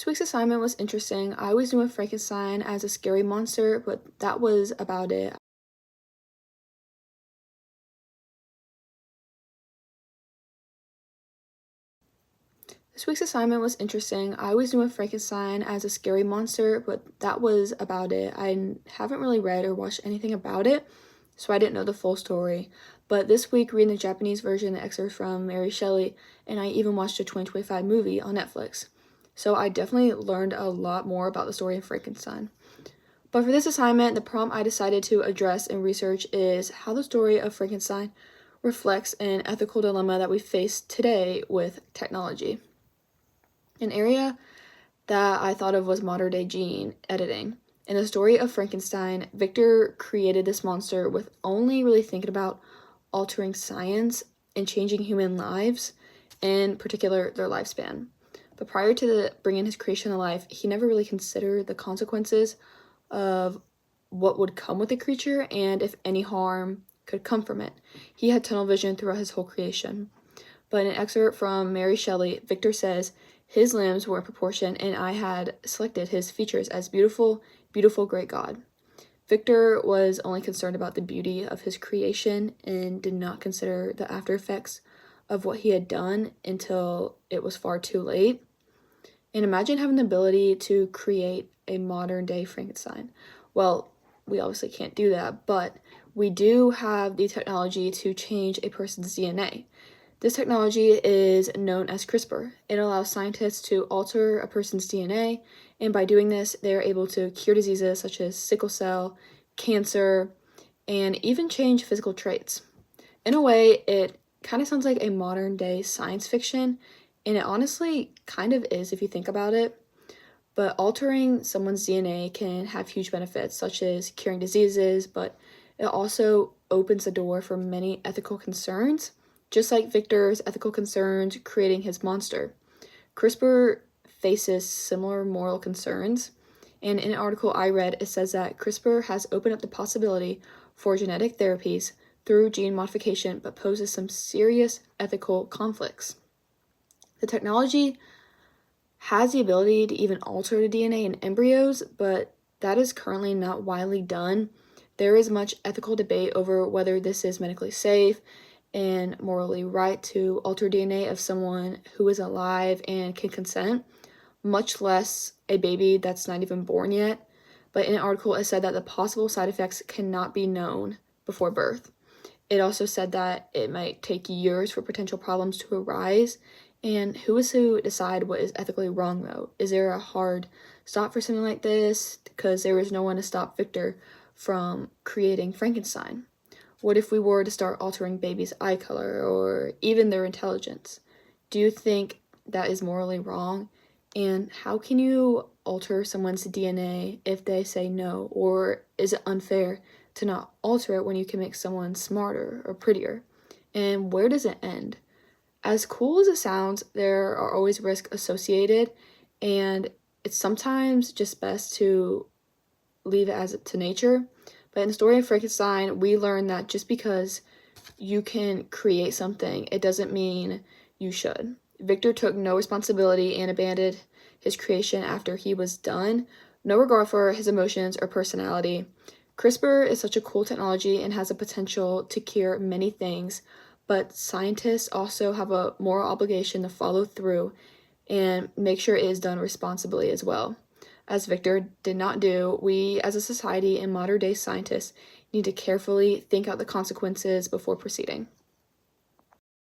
This week's assignment was interesting. I always knew of Frankenstein as a scary monster, but that was about it. This week's assignment was interesting. I always knew of Frankenstein as a scary monster, but that was about it. I haven't really read or watched anything about it, so I didn't know the full story. But this week, reading the Japanese version, the excerpt from Mary Shelley, and I even watched a 2025 movie on Netflix. So I definitely learned a lot more about the story of Frankenstein. But for this assignment, the prompt I decided to address and research is how the story of Frankenstein reflects an ethical dilemma that we face today with technology. An area that I thought of was modern-day gene editing. In the story of Frankenstein, Victor created this monster with only really thinking about altering science and changing human lives, in particular their lifespan. But prior to bringing his creation to life, he never really considered the consequences of what would come with the creature and if any harm could come from it. He had tunnel vision throughout his whole creation. But in an excerpt from Mary Shelley, Victor says, "His limbs were in proportion, and I had selected his features as beautiful, beautiful great God." Victor was only concerned about the beauty of his creation and did not consider the after effects of what he had done until it was far too late. And imagine having the ability to create a modern day Frankenstein. Well, we obviously can't do that, but we do have the technology to change a person's DNA. This technology is known as CRISPR. It allows scientists to alter a person's DNA, and by doing this, they are able to cure diseases such as sickle cell, cancer, and even change physical traits. In a way, it kind of sounds like a modern day science fiction, and it honestly kind of is if you think about it. But altering someone's DNA can have huge benefits, such as curing diseases, but it also opens the door for many ethical concerns, just like Victor's ethical concerns creating his monster. CRISPR faces similar moral concerns, and in an article I read, it says that CRISPR has opened up the possibility for genetic therapies through gene modification, but poses some serious ethical conflicts. The technology has the ability to even alter the DNA in embryos, but that is currently not widely done. There is much ethical debate over whether this is medically safe and morally right to alter DNA of someone who is alive and can consent, much less a baby that's not even born yet. But in an article, it said that the possible side effects cannot be known before birth. It also said that it might take years for potential problems to arise. And who is to decide what is ethically wrong, though? Is there a hard stop for something like this? Because there was no one to stop Victor from creating Frankenstein. What if we were to start altering babies' eye color or even their intelligence? Do you think that is morally wrong? And how can you alter someone's DNA if they say no? Or is it unfair to not alter it when you can make someone smarter or prettier? And where does it end? As cool as it sounds, there are always risks associated, and it's sometimes just best to leave it as to nature. But in the story of Frankenstein, we learn that just because you can create something, it doesn't mean you should. Victor took no responsibility and abandoned his creation after he was done, no regard for his emotions or personality. CRISPR is such a cool technology and has the potential to cure many things, but scientists also have a moral obligation to follow through and make sure it is done responsibly as well. As Victor did not do, we as a society and modern day scientists need to carefully think out the consequences before proceeding.